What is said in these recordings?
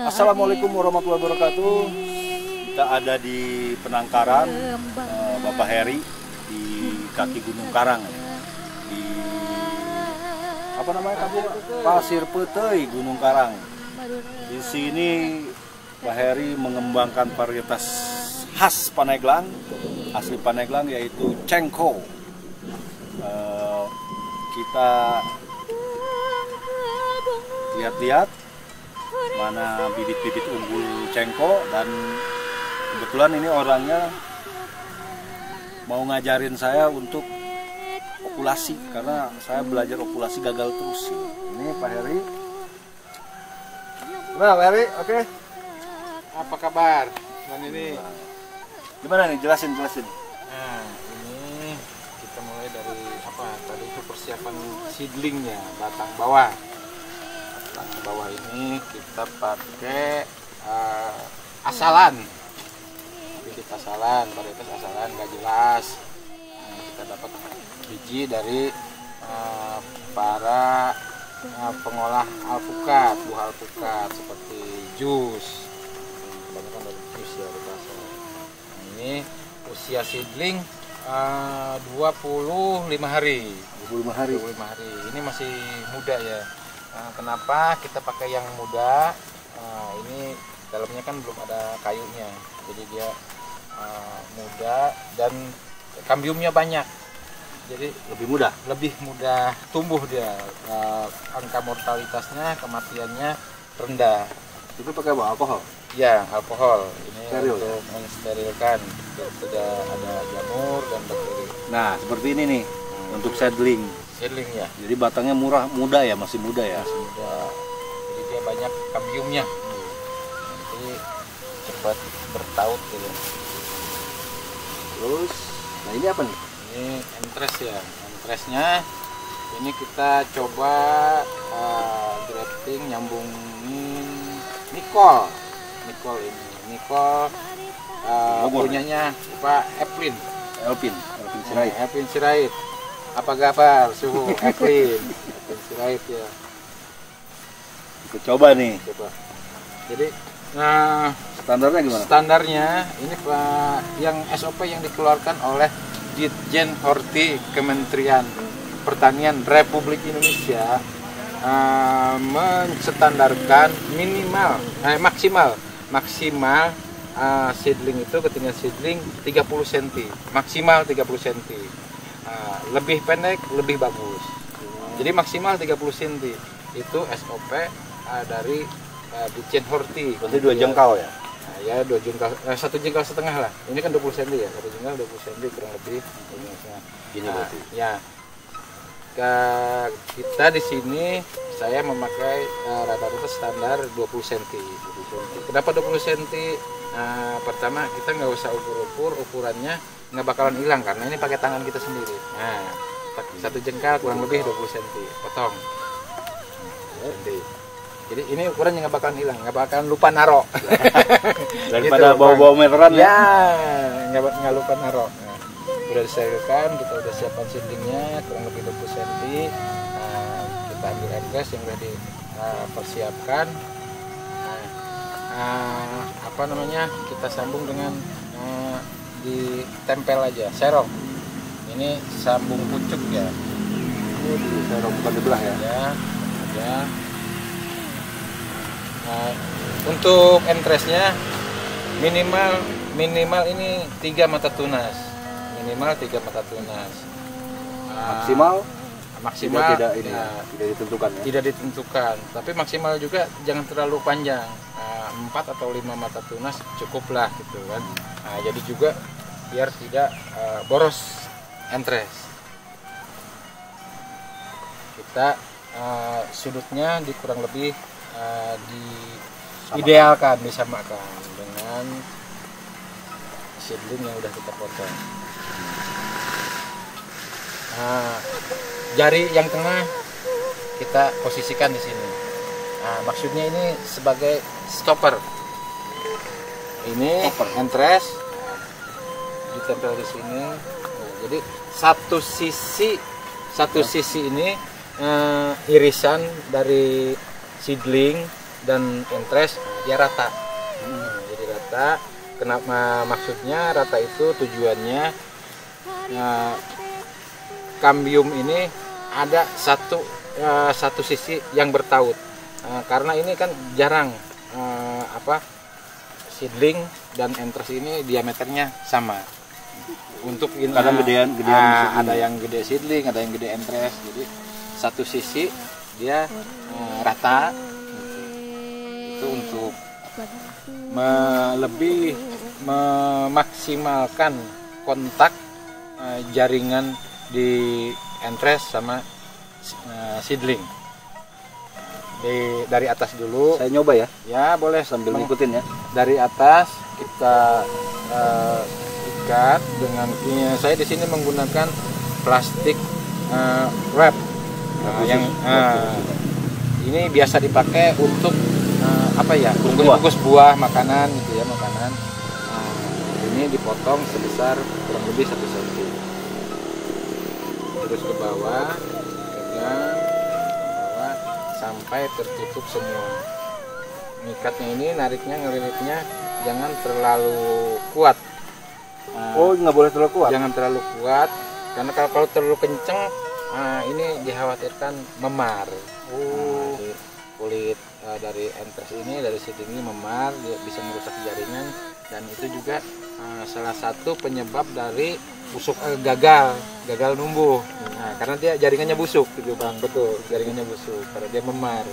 Assalamualaikum warahmatullahi wabarakatuh. Kita ada di penangkaran Bapak Heri di kaki Gunung Karang, di apa namanya kamu? Pasir Petei Gunung Karang. Di sini Pak Heri mengembangkan varietas khas Paneglang, asli Paneglang, yaitu Cengko. Kita lihat-lihat mana bibit-bibit unggul Cengko, dan kebetulan ini orangnya mau ngajarin saya untuk okulasi karena saya belajar okulasi gagal terus. Ini Pak Heri. Nah, Pak Heri, oke. Apa kabar? Dan ini gimana nih? Jelasin. Nah, ini kita mulai dari apa? Tadi itu persiapan seedlingnya, batang bawah. Batang bawah ini kita pakai asalan. Bibit asalan, varietas asalan nggak jelas. Nah, kita dapat biji dari para pengolah alpukat, buah alpukat seperti jus. Kebanyakan dari jus ya di pasar. Nah, ini usia seedling 25 hari. 25 hari. Ini masih muda ya. Nah, kenapa kita pakai yang muda? Ini dalamnya kan belum ada kayunya, jadi dia muda dan kambiumnya banyak, jadi lebih mudah tumbuh dia. Angka mortalitasnya, kematiannya rendah. Itu pakai apa? Alkohol? Ya, alkohol. Ini Steril, untuk mensterilkan, tidak ada jamur dan bakteri. Nah, seperti ini nih untuk seedling. Seedling ya. Jadi batangnya muda ya, masih muda ya. Masih muda. Jadi dia banyak kambiumnya. Nanti cepat bertaut gitu. Terus, nah ini apa nih? Ini entres ya. Entresnya ini kita coba grafting, nyambungin Nicole punyanya Pak Elvin Sirait. Apa kabar suhu Elvin Sirait ya. Kita coba nih. Jadi Standarnya gimana? Standarnya ini Pak, yang SOP yang dikeluarkan oleh Ditjen Horti Kementerian Pertanian Republik Indonesia menstandarkan maksimal seedling itu, ketinggian seedling 30 cm, maksimal 30 cm. Lebih pendek lebih bagus. Jadi maksimal 30 cm itu SOP dari Ditjen Horti. Berarti 2 jengkal ya? Nah, ya 2 jengkal, 1 jengkal setengah lah. Ini kan 20 cm ya, 1 jengkal 20 cm kurang lebih. Gini berarti. Ya. Kita di sini saya memakai rata-rata standar 20 cm. Kenapa 20 cm? Pertama kita nggak usah ukur-ukur, ukurannya nggak bakalan hilang karena ini pakai tangan kita sendiri. Nah, 1 jengkal kurang lebih 20 cm, potong. Jadi ini ukurannya nggak bakalan hilang, nggak bakalan lupa naro. Daripada gitu, bau-bau meteran ya, nggak lupa naro. Nah, udah disterilkan, kita udah siapkan seedlingnya kurang lebih 20 cm. Kita ambil entres yang udah dipersiapkan. Kita sambung dengan ditempel aja, serong. Ini sambung pucuk ya. Serong bukan dibelah ya? Ya. Untuk entresnya minimal ini 3 mata tunas. Maksimal tidak ditentukan ya? Tidak ditentukan, tapi maksimal juga jangan terlalu panjang. 4 atau 5 mata tunas cukuplah gitu kan. Jadi juga biar tidak boros entres. Kita sudutnya kurang lebih idealkan, disamakan dengan seedling yang udah kita potong. Jari yang tengah kita posisikan di sini. Maksudnya ini sebagai stopper. Ini entres ditempel di sini. Jadi satu sisi ini irisan dari seedling dan entres dia rata. Jadi rata. Kenapa maksudnya rata itu tujuannya kambium ini ada satu sisi yang bertaut. Karena ini kan jarang seedling dan entres ini diameternya sama. Untuk kadang gedean ada yang gede seedling, ada yang gede entres. Jadi satu sisi dia rata. Itu untuk lebih memaksimalkan kontak jaringan di entres sama seedling. Dari atas dulu. Saya nyoba ya. Ya boleh sambil ngikutin ya. Dari atas kita ikat dengan saya di sini menggunakan plastik wrap ini biasa dipakai untuk bungkus buah makanan gitu ya, makanan. Ini dipotong sebesar kurang lebih 1 cm. Terus ke bawah, pegang sampai tertutup semua. Ngikatnya ini, ngelilitnya jangan terlalu kuat. Nggak boleh terlalu kuat. Jangan terlalu kuat, karena kalau terlalu kenceng, ini dikhawatirkan memar. Kulit dari entres ini, dari seedling ini memar, dia bisa merusak jaringan, dan itu juga salah satu penyebab dari gagal numbuh. Karena dia jaringannya busuk gitu Bang. Betul, jaringannya busuk karena dia memar.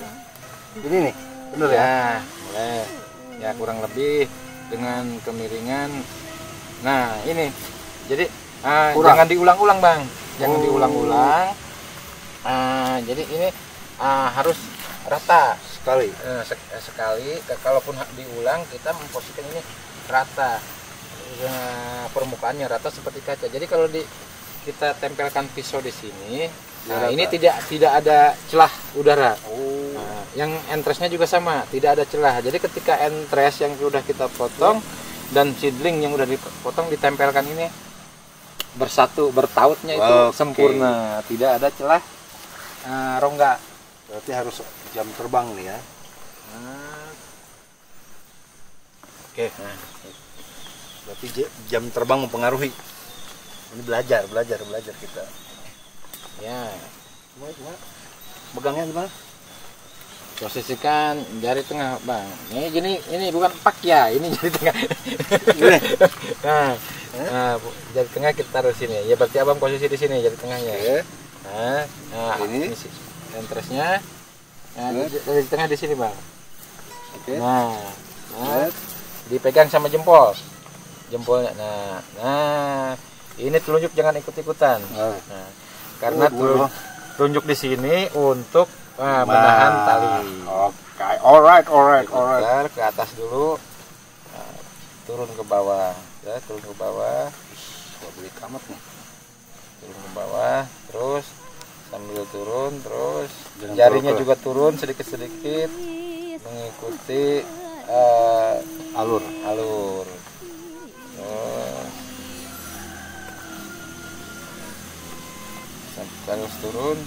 Ini nih, bener ya? Boleh. Ya kurang lebih dengan kemiringan. Nah ini, jadi jangan diulang-ulang Bang, jangan diulang-ulang. Jadi ini harus rata sekali. Kalaupun diulang, kita memposisikan ini rata. Permukaannya rata seperti kaca. Jadi kalau kita tempelkan pisau di sini, ini tidak ada celah udara. Yang entresnya juga sama, tidak ada celah. Jadi ketika entres yang sudah kita potong dan seedling yang sudah dipotong ditempelkan ini bersatu, bertautnya itu sempurna, tidak ada celah rongga. Berarti harus jam terbang nih ya. Berarti jam terbang mempengaruhi. Ini belajar kita. Ya. Gimana? Megangnya gimana? Posisikan jari tengah Bang. Ini bukan pak ya, ini jari tengah. Nah, jari tengah kita taruh sini. Ya berarti Abang posisi di sini jari tengahnya. Nah, ini entresnya. Dari tengah di sini Bang. Nah, dipegang sama jempolnya. Nah, ini telunjuk jangan ikut-ikutan. Karena telunjuk di sini untuk menahan tali. Alright. Ke atas dulu, turun ke bawah. Ya, turun ke bawah. Boleh kamat nih. Turun ke bawah, terus sambil turun, terus jarinya juga turun sedikit-sedikit mengikuti alur. Terus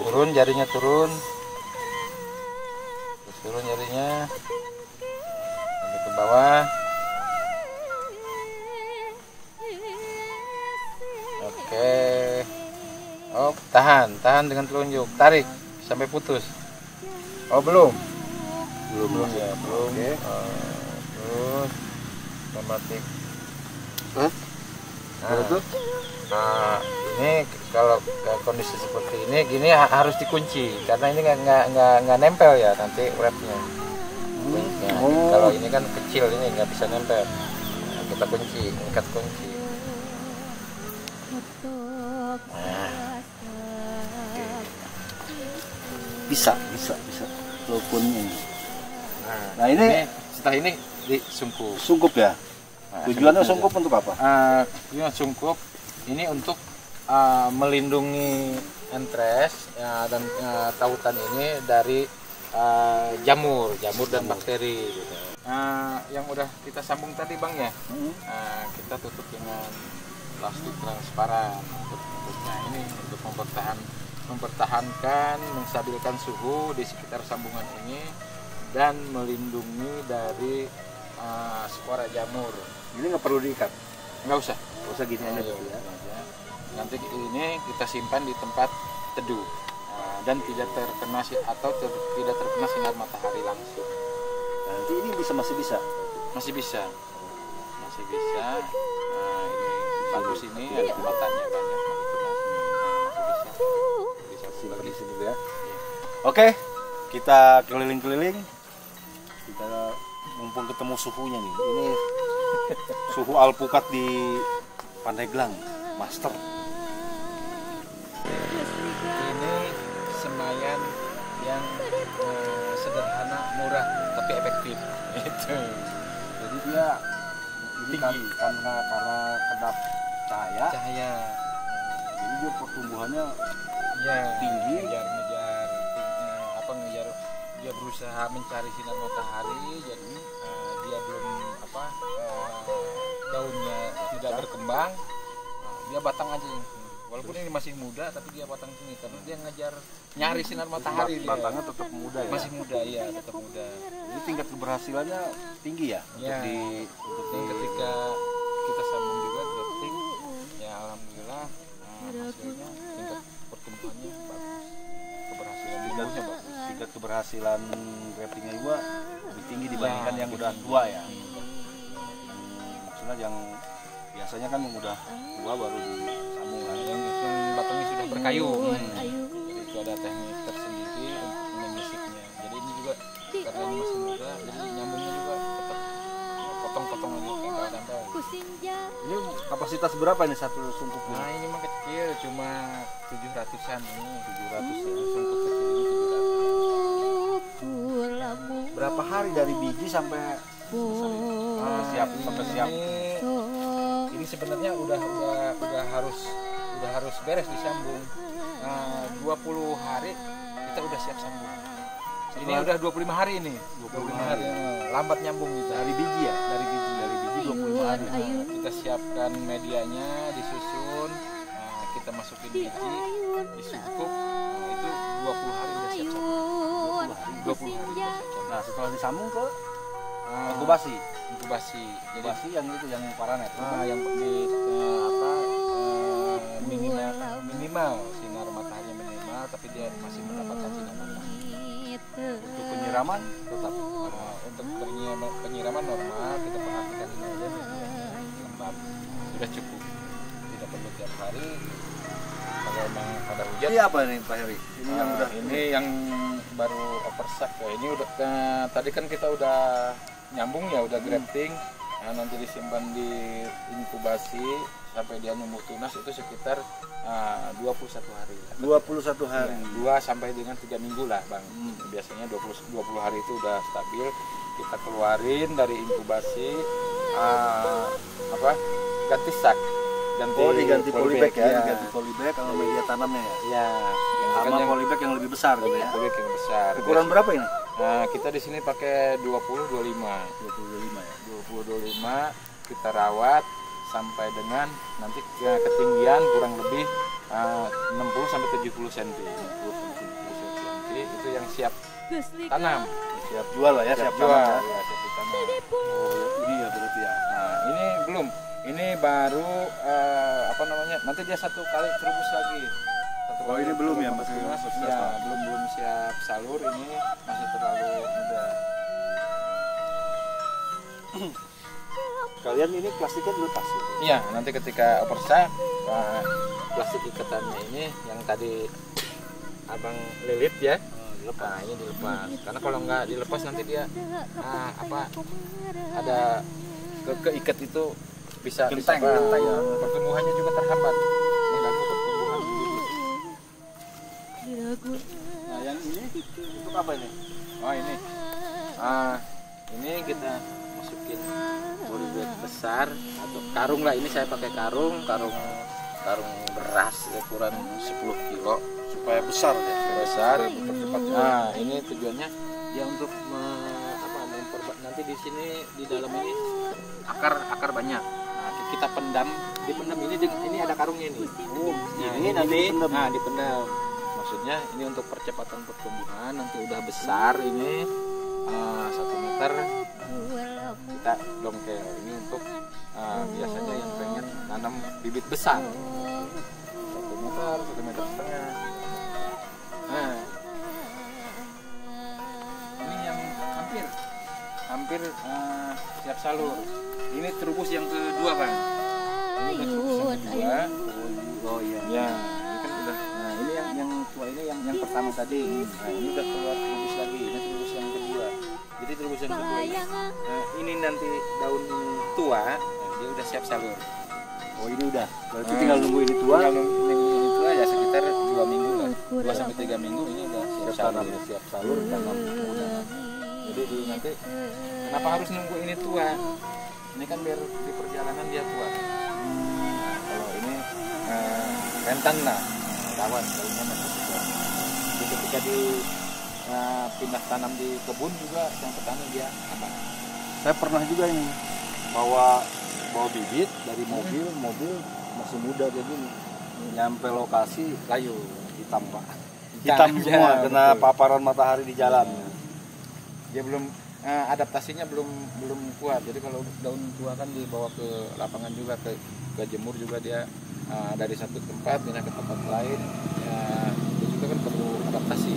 turun jarinya turun, terus turun jarinya sampai ke bawah. Oke. Tahan dengan telunjuk, tarik sampai putus. Belum ya, belum. Terus mematik. Ini kalau kondisi seperti ini, gini harus dikunci karena ini nggak nempel ya nanti wrapnya. Kalau ini kan kecil, ini nggak bisa nempel. Kita kunci, ikat kunci. Bisa teleponnya ini. Nah ini setelah ini sungkup ya. Tujuannya sungkup untuk apa? Tujuan sungkup ini untuk melindungi entres dan tautan ini dari jamur dan bakteri gitu. Yang udah kita sambung tadi Bang ya, kita tutup dengan plastik transparan untuk ini untuk mempertahankan mempertahankan, menstabilkan suhu di sekitar sambungan ini dan melindungi dari spora jamur. Ini nggak perlu diikat, Nggak usah. nggak usah gini aja Iya, gitu ya. Nanti ini kita simpan di tempat teduh dan tidak terkena tidak terkena sinar matahari langsung. Nanti ini masih bisa. Masih bisa. Ini bagus, ini ada muatannya banyak. Masih Simpan di bisa. sini dulu ya. Oke, kita keliling-keliling. Kita mumpung ketemu suhunya nih. Ini suhu alpukat di Pandeglang, Master. Ini semayan yang sederhana, murah, tapi efektif. Itu. Jadi dia ini kan karena kedap cahaya, jadi dia pertumbuhannya Ya, tinggi. ngejar dia berusaha mencari sinar matahari, jadi dia belum daunnya tidak berkembang, dia batang aja. Walaupun ini masih muda, tapi dia batang sini karena dia nyari sinar matahari. Batangnya tetap muda ya. Masih muda, ya tetap muda. Jadi tingkat keberhasilannya tinggi ya, Ya. untuk Dan ketika kita sambung juga grafting, ya alhamdulillah hasilnya tingkat pertumbuhannya bagus, keberhasilan tumbuhnya bagus. tingkat keberhasilan graftingnya juga lebih tinggi dibandingkan yang udah tua ya. Maksudnya yang biasanya kan yang udah tua baru disambung kan. Yang batangnya sudah berkayu. Jadi itu ada teknik tersendiri untuk menyisiknya. Jadi ini juga karena ini masih muda, jadi nyambungnya juga tetap potong-potong aja kayak tempel. Ini kapasitas berapa nih satu sungkup Nah ini? ini mah kecil, cuma 700-an ini. 700 ya. Sungkup kecil ini 700. Berapa hari dari biji sampai siap sampai siap? Ini sebenarnya udah harus beres disambung. 20 hari kita udah siap sambung. Ini udah 25 hari ini. 25 hari. Lambat nyambung gitu. Dari biji ya? Dari biji 25 hari. Kita siapkan medianya, disusun, kita masukin biji, disungkup. Itu 20 hari udah siap sambung. 20 hari udah siap sambung. Nah setelah disambung ke inkubasi. Inkubasi. Jadi Inkubasi yang itu yang paranet. yang di minimal sinar matahari minimal, tapi dia masih mendapatkan sinar matahari. Untuk penyiraman tetap. Untuk penyiraman normal, kita perhatikan ini aja lembab, sudah cukup, tidak perlu tiap hari. Kalau memang pada hujan. Ini apa nih Pak Heri? Ini yang udah ini yang baru oversack ya. Ini udah tadi kan kita udah nyambung ya, udah grafting. Nah, nanti disimpan di inkubasi sampai dia numbuh tunas itu sekitar 21 hari. 21 hari. Ya, 2 sampai dengan 3 minggu lah, Bang. Biasanya 20 hari itu udah stabil. Kita keluarin dari inkubasi ganti sak. Diganti polybag ya, ya. diganti polybag kalau media tanamnya ya. Ya, Sama polybag yang lebih besar gitu ya. polybag yang besar. Ukuran berapa ini? Nah, kita di sini pakai 20-25 25 ya. 20-25 kita rawat sampai dengan nanti ketinggian kurang lebih 60 sampai 70 cm. 60 sampai 70 cm itu yang siap tanam, Siap jual lah ya, siap jual. tanam ya. Ya, siap ditanam. Oh, ini ya berarti ya. Nah, ini belum. Ini baru nanti dia 1 kali terubus lagi. Oh, ini belum ya, masih tunas. proses, Ya, Pak? belum siap salur, ini masih terlalu muda. Kalian ini plastiknya dilepas gitu. Iya, nanti ketika oversack, plastik ikatannya ini yang tadi abang lilit ya, nah ini dilepas. Karena kalau nggak dilepas nanti dia ada keikat itu bisa Genteng ya. ya. Pertumbuhannya juga terhambat, mengganggu pertumbuhan bibit. Nah, yang ini untuk apa ini? Oh ini kita masukin polybag besar atau karung lah. Ini saya pakai karung beras ukuran 10 kilo Supaya besar ya. besar. Cepat. Nah ini tujuannya ya untuk nanti di sini di dalam ini akar banyak. Nah kita dipendam ini ada karungnya ini. Oh, Nah, ini nanti dipendam. Nah dipendam. maksudnya ini untuk percepatan pertumbuhan. Nanti udah besar ini 1 meter kita dongkel. Ini untuk biasanya yang pengen nanam bibit besar 1 meter, 1,5 meter. Nah, ini yang hampir siap salur. Ini terubus yang kedua, Bang. Ini udah terubus yang kedua. Oh iya. Ya, ini kan udah. Nah, ini yang tua ini yang pertama tadi. Nah, ini udah keluar terubus lagi. Ini terubus yang kedua. Jadi terubus yang kedua ini, ini nanti daun tua, dia udah siap salur. Oh ini udah. Berarti tinggal nunggu ini tua. Tinggal nunggu ini tua ya sekitar 2 minggu lah. 2 sampai 3 minggu ini udah siap salur. Siap salur tanam muda. Jadi nanti kenapa harus nunggu ini tua? Ini kan biar di perjalanan dia tua. Nah, kalau ini rentan lah, rawan daunnya masih segar. Jadi ketika di pindah tanam di kebun juga yang petani dia aman. Saya pernah juga ini bawa bibit dari mobil masih muda jadi nyampe lokasi Layu hitam Pak. Hitam semua ya, kena betul. paparan matahari di jalan. Dia belum adaptasinya belum kuat. Jadi kalau daun tua kan dibawa ke lapangan juga, ke jemur juga dia dari satu tempat pindah ke tempat lain. Ya, itu juga kan perlu adaptasi.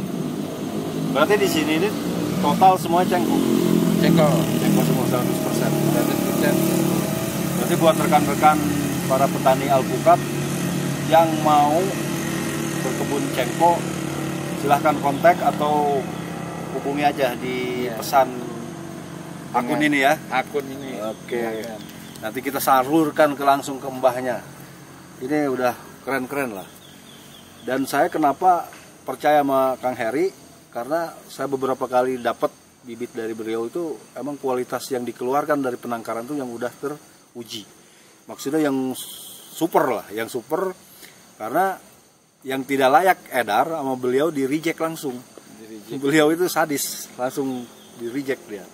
Berarti di sini ini total semua cengkok semua 100%. Berarti buat rekan-rekan para petani alpukat yang mau berkebun cengkok, silahkan kontak atau hubungi aja di pesan akun ini ya. Akun ini. Oke. Nanti kita salurkan langsung ke mbahnya. Ini udah keren-keren lah. Dan saya kenapa percaya sama Kang Heri? Karena saya beberapa kali dapat bibit dari beliau itu emang kualitas yang dikeluarkan dari penangkaran itu yang udah teruji. Maksudnya yang super lah, yang super karena yang tidak layak edar sama beliau di reject langsung. Beliau itu sadis, langsung di reject dia.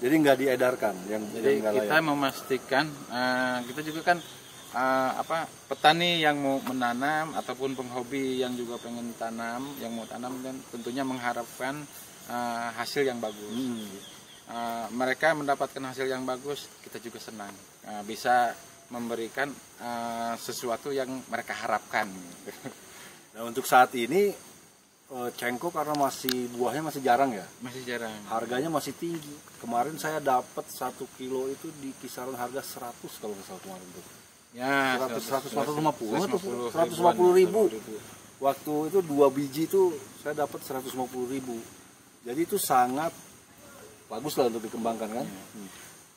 Jadi nggak diedarkan yang Jadi yang kita layak. memastikan kita juga kan petani yang mau menanam ataupun penghobi yang juga pengen tanam, yang mau tanam dan tentunya mengharapkan hasil yang bagus. Mereka mendapatkan hasil yang bagus, kita juga senang. Bisa memberikan sesuatu yang mereka harapkan. Nah untuk saat ini cengkok karena buahnya masih jarang ya. Masih jarang. Harganya masih tinggi. Kemarin saya dapat 1 kilo itu di kisaran harga 100 kalau nggak salah kemarin tuh. Ya, 150 ribu. Waktu itu 2 biji itu saya dapat 150 ribu. Jadi itu sangat bagus lah untuk dikembangkan kan.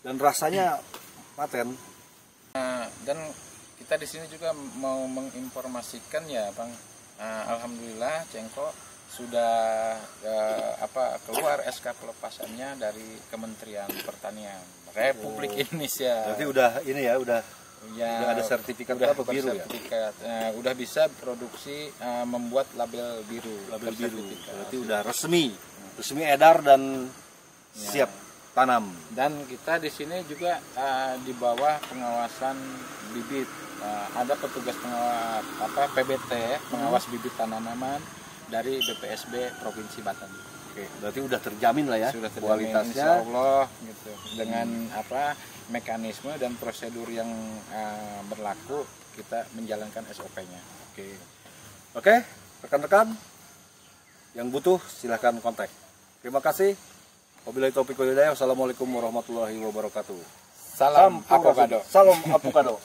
Dan rasanya paten. Dan kita di sini juga mau menginformasikan ya, Bang. Alhamdulillah cengkok sudah keluar SK pelepasannya dari Kementerian Pertanian Republik Indonesia. Berarti udah ini ya, udah ada sertifikat udah biru sertifikat, ya. Udah bisa produksi membuat label biru. Label biru. Berarti udah resmi edar dan siap tanam. Dan kita di sini juga di bawah pengawasan bibit. Ada petugas pengawas PBT, pengawas bibit tanaman dari BPSB Provinsi Banten. Oke, berarti udah terjamin lah ya Sudah terjamin, kualitasnya. insya Allah gitu. Dengan mekanisme dan prosedur yang berlaku, kita menjalankan SOP-nya. Oke, rekan-rekan yang butuh silahkan kontak. Terima kasih. Wabillahi taufiq wal hidayah. Wassalamualaikum warahmatullahi wabarakatuh. Salam avocado. Salam avocado.